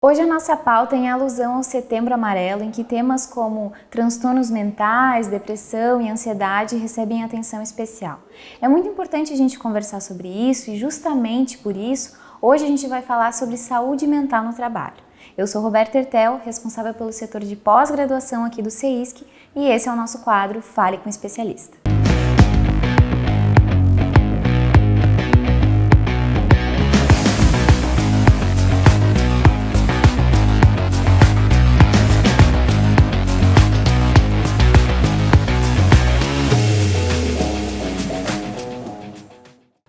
Hoje a nossa pauta é em alusão ao Setembro Amarelo, em que temas como transtornos mentais, depressão e ansiedade recebem atenção especial. É muito importante a gente conversar sobre isso e justamente por isso, hoje a gente vai falar sobre saúde mental no trabalho. Eu sou Roberta Ertel, responsável pelo setor de pós-graduação aqui do CEISC e esse é o nosso quadro Fale com o Especialista.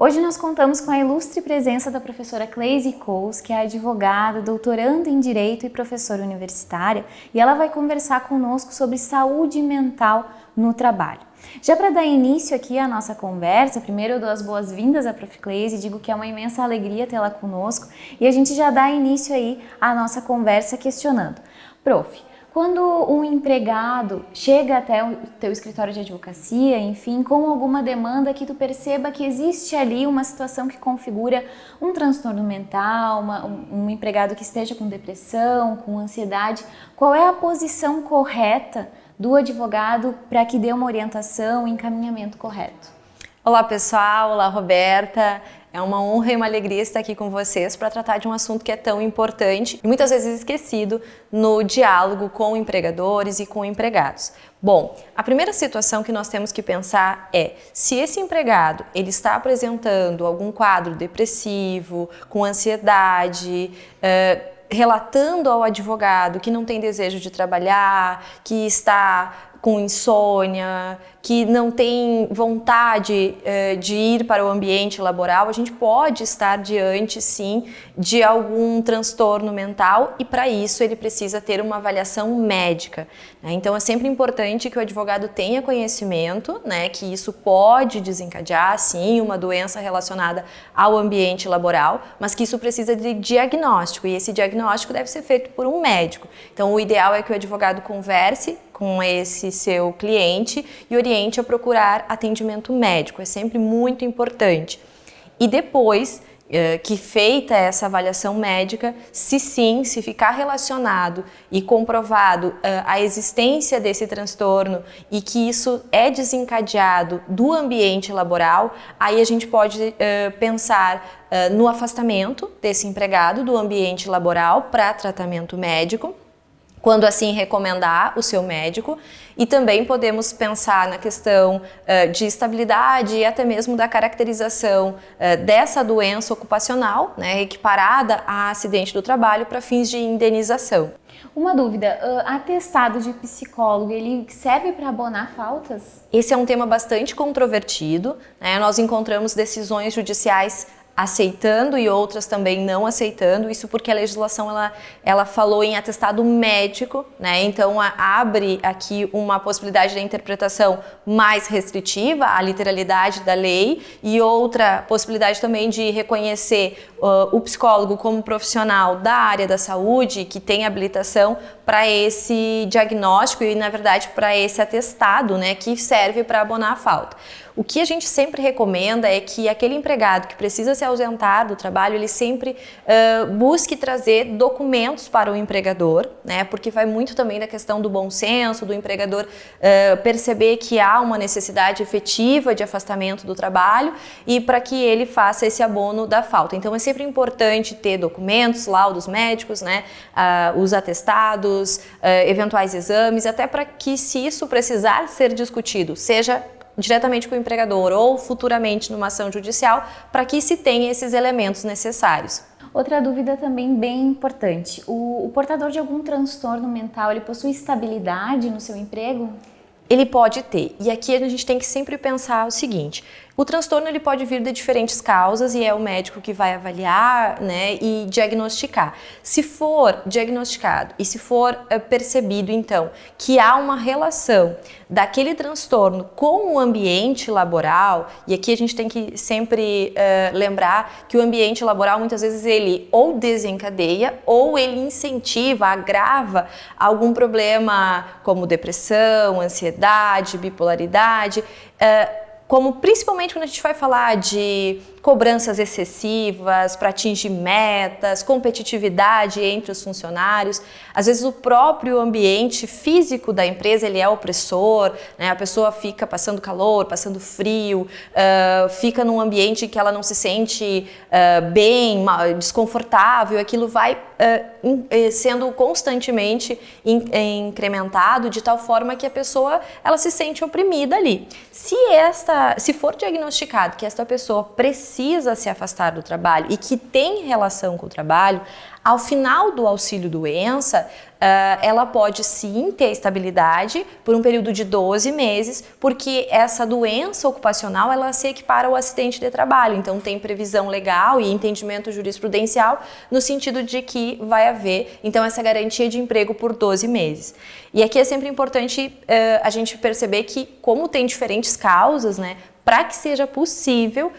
Hoje nós contamos com a ilustre presença da professora Cleise Coles, que é advogada, doutoranda em Direito e professora universitária, e ela vai conversar conosco sobre saúde mental no trabalho. Já para dar início aqui à nossa conversa, primeiro eu dou as boas-vindas à Prof. Cleise e digo que é uma imensa alegria tê-la conosco, e a gente já dá início aí à nossa conversa questionando. Prof., quando um empregado chega até o teu escritório de advocacia, enfim, com alguma demanda que tu perceba que existe ali uma situação que configura um transtorno mental, um empregado que esteja com depressão, com ansiedade, qual é a posição correta do advogado para que dê uma orientação e encaminhamento correto? Olá pessoal, olá Roberta, é uma honra e uma alegria estar aqui com vocês para tratar de um assunto que é tão importante e muitas vezes esquecido no diálogo com empregadores e com empregados. Bom, a primeira situação que nós temos que pensar é se esse empregado ele está apresentando algum quadro depressivo, com ansiedade, relatando ao advogado que não tem desejo de trabalhar, que está com insônia, que não tem vontade de ir para o ambiente laboral, a gente pode estar diante, sim, de algum transtorno mental e para isso ele precisa ter uma avaliação médica, né? Então é sempre importante que o advogado tenha conhecimento, né, que isso pode desencadear, sim, uma doença relacionada ao ambiente laboral, mas que isso precisa de diagnóstico e esse diagnóstico deve ser feito por um médico. Então o ideal é que o advogado converse com esse seu cliente e oriente a procurar atendimento médico, é sempre muito importante. E depois que feita essa avaliação médica, se ficar relacionado e comprovado a existência desse transtorno e que isso é desencadeado do ambiente laboral, aí a gente pode pensar no afastamento desse empregado do ambiente laboral para tratamento médico, quando assim recomendar o seu médico, e também podemos pensar na questão de estabilidade e até mesmo da caracterização dessa doença ocupacional, né, equiparada a acidente do trabalho para fins de indenização. Uma dúvida, atestado de psicólogo, ele serve para abonar faltas? Esse é um tema bastante controvertido, né? Nós encontramos decisões judiciais aceitando e outras também não aceitando, isso porque a legislação ela falou em atestado médico, né? Então abre aqui uma possibilidade de interpretação mais restritiva à literalidade da lei e outra possibilidade também de reconhecer o psicólogo como profissional da área da saúde que tem habilitação para esse diagnóstico e na verdade para esse atestado, né, que serve para abonar a falta. O que a gente sempre recomenda é que aquele empregado que precisa se ausentar do trabalho, ele sempre busque trazer documentos para o empregador, né? Porque vai muito também da questão do bom senso, do empregador perceber que há uma necessidade efetiva de afastamento do trabalho e para que ele faça esse abono da falta. Então é sempre importante ter documentos, laudos médicos, né? Os atestados, eventuais exames, até para que se isso precisar ser discutido, seja diretamente com o empregador ou futuramente numa ação judicial, para que se tenha esses elementos necessários. Outra dúvida também bem importante, o portador de algum transtorno mental, ele possui estabilidade no seu emprego? Ele pode ter, e aqui a gente tem que sempre pensar o seguinte, o transtorno ele pode vir de diferentes causas e é o médico que vai avaliar, né, e diagnosticar. Se for diagnosticado e se for percebido então que há uma relação daquele transtorno com o ambiente laboral, e aqui a gente tem que sempre lembrar que o ambiente laboral muitas vezes ele ou desencadeia ou ele incentiva, agrava algum problema como depressão, ansiedade, bipolaridade, como principalmente quando a gente vai falar de cobranças excessivas para atingir metas, competitividade entre os funcionários. Às vezes o próprio ambiente físico da empresa ele é opressor, né? A pessoa fica passando calor, passando frio, fica num ambiente que ela não se sente bem, desconfortável, aquilo vai sendo constantemente incrementado de tal forma que a pessoa ela se sente oprimida ali. Se for diagnosticado que esta pessoa precisa se afastar do trabalho e que tem relação com o trabalho, ao final do auxílio-doença, ela pode sim ter estabilidade por um período de 12 meses, porque essa doença ocupacional ela se equipara ao acidente de trabalho, então tem previsão legal e entendimento jurisprudencial no sentido de que vai haver então essa garantia de emprego por 12 meses. E aqui é sempre importante a gente perceber que como tem diferentes causas, né, para que seja possível,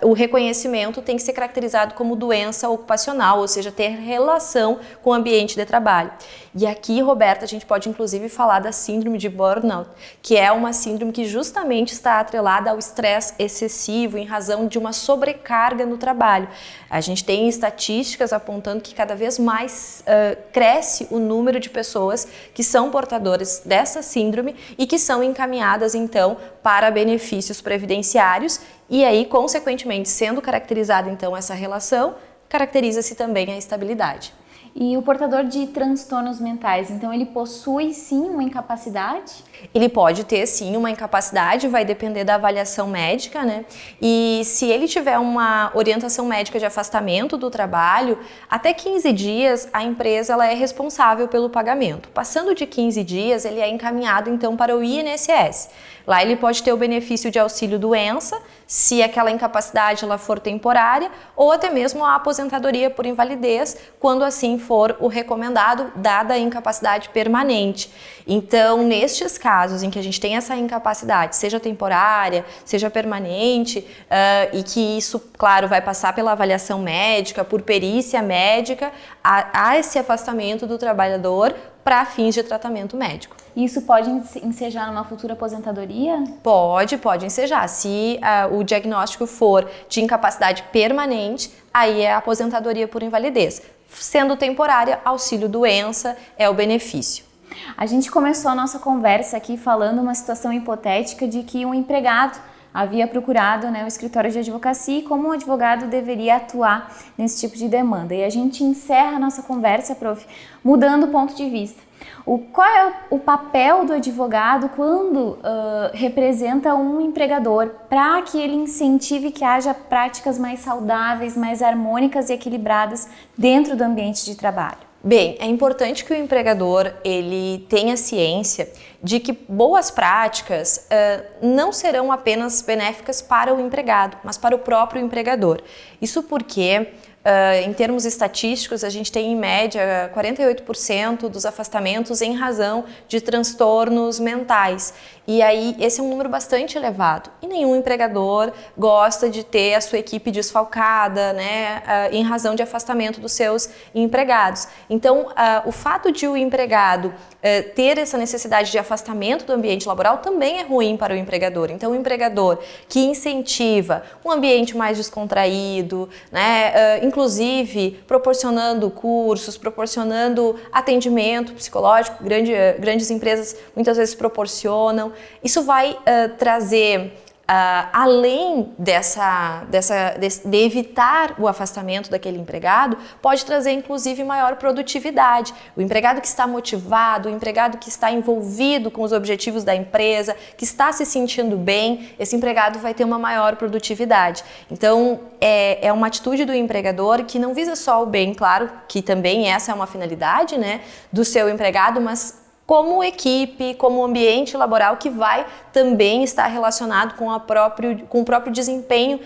o reconhecimento tem que ser caracterizado como doença ocupacional, ou seja, ter relação com o ambiente de trabalho. E aqui, Roberta, a gente pode inclusive falar da síndrome de burnout, que é uma síndrome que justamente está atrelada ao estresse excessivo em razão de uma sobrecarga no trabalho. A gente tem estatísticas apontando que cada vez mais cresce o número de pessoas que são portadoras dessa síndrome e que são encaminhadas, então, para benefícios previdenciários e aí, consequentemente, sendo caracterizada, então, essa relação, caracteriza-se também a estabilidade. E o portador de transtornos mentais, então ele possui sim uma incapacidade? Ele pode ter sim uma incapacidade, vai depender da avaliação médica, né? E se ele tiver uma orientação médica de afastamento do trabalho, até 15 dias a empresa ela é responsável pelo pagamento. Passando de 15 dias, ele é encaminhado então para o INSS. Lá ele pode ter o benefício de auxílio-doença, se aquela incapacidade ela for temporária, ou até mesmo a aposentadoria por invalidez, quando assim for o recomendado, dada a incapacidade permanente. Então, nestes casos em que a gente tem essa incapacidade, seja temporária, seja permanente, e que isso, claro, vai passar pela avaliação médica, por perícia médica, há esse afastamento do trabalhador para fins de tratamento médico. Isso pode ensejar numa futura aposentadoria? Pode ensejar. Se o diagnóstico for de incapacidade permanente, aí é a aposentadoria por invalidez. Sendo temporária, auxílio-doença é o benefício. A gente começou a nossa conversa aqui falando uma situação hipotética de que um empregado havia procurado, né, o escritório de advocacia e como um advogado deveria atuar nesse tipo de demanda. E a gente encerra a nossa conversa, prof, mudando o ponto de vista. Qual é o papel do advogado quando representa um empregador para que ele incentive que haja práticas mais saudáveis, mais harmônicas e equilibradas dentro do ambiente de trabalho? Bem, é importante que o empregador ele tenha ciência de que boas práticas não serão apenas benéficas para o empregado, mas para o próprio empregador. Isso porque em termos estatísticos, a gente tem em média 48% dos afastamentos em razão de transtornos mentais. E aí esse é um número bastante elevado. E nenhum empregador gosta de ter a sua equipe desfalcada, né, em razão de afastamento dos seus empregados. Então, o fato de o empregado ter essa necessidade de afastamento do ambiente laboral também é ruim para o empregador. Então, o empregador que incentiva um ambiente mais descontraído, né, inclusive proporcionando cursos, proporcionando atendimento psicológico, grandes empresas muitas vezes proporcionam. Isso vai trazer, além de evitar o afastamento daquele empregado, pode trazer inclusive maior produtividade. O empregado que está motivado, o empregado que está envolvido com os objetivos da empresa, que está se sentindo bem, esse empregado vai ter uma maior produtividade. Então, é uma atitude do empregador que não visa só o bem, claro, que também essa é uma finalidade, né, do seu empregado, mas como equipe, como ambiente laboral que vai também estar relacionado com o próprio desempenho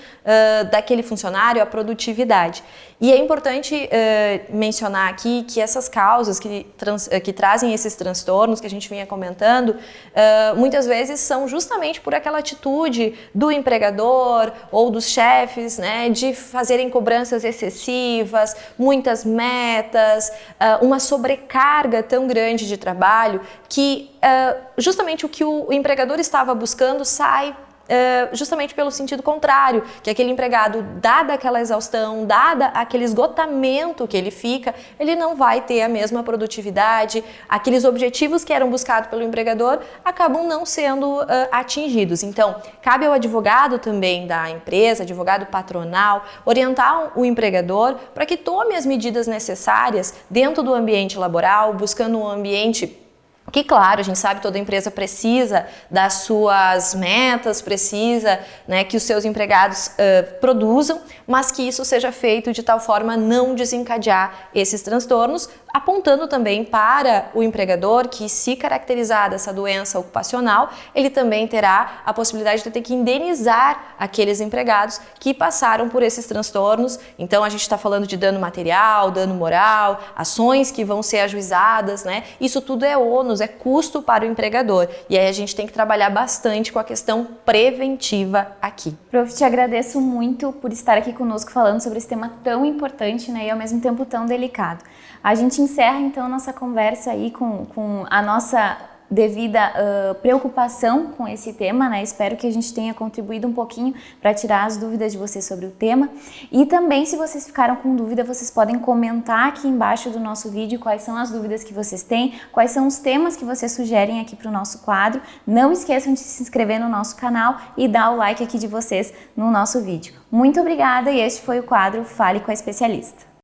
daquele funcionário, a produtividade. E é importante mencionar aqui que essas causas que trazem esses transtornos que a gente vinha comentando, muitas vezes são justamente por aquela atitude do empregador ou dos chefes, né, de fazerem cobranças excessivas, muitas metas, uma sobrecarga tão grande de trabalho que justamente o que o empregador estava buscando sai justamente pelo sentido contrário, que aquele empregado, dada aquela exaustão, dada aquele esgotamento que ele fica, ele não vai ter a mesma produtividade, aqueles objetivos que eram buscados pelo empregador acabam não sendo atingidos. Então, cabe ao advogado também da empresa, advogado patronal, orientar o empregador para que tome as medidas necessárias dentro do ambiente laboral, buscando um ambiente que, claro, a gente sabe que toda empresa precisa das suas metas, precisa, né, que os seus empregados produzam, mas que isso seja feito de tal forma a não desencadear esses transtornos, apontando também para o empregador que, se caracterizar dessa doença ocupacional, ele também terá a possibilidade de ter que indenizar aqueles empregados que passaram por esses transtornos. Então, a gente está falando de dano material, dano moral, ações que vão ser ajuizadas, né? Isso tudo é ônus, é custo para o empregador. E aí a gente tem que trabalhar bastante com a questão preventiva aqui. Prof, te agradeço muito por estar aqui conosco falando sobre esse tema tão importante, né, e ao mesmo tempo tão delicado. A gente encerra então nossa conversa aí com a nossa devida preocupação com esse tema, né? Espero que a gente tenha contribuído um pouquinho para tirar as dúvidas de vocês sobre o tema. E também, se vocês ficaram com dúvida, vocês podem comentar aqui embaixo do nosso vídeo quais são as dúvidas que vocês têm, quais são os temas que vocês sugerem aqui para o nosso quadro. Não esqueçam de se inscrever no nosso canal e dar o like aqui de vocês no nosso vídeo. Muito obrigada e este foi o quadro Fale com a Especialista.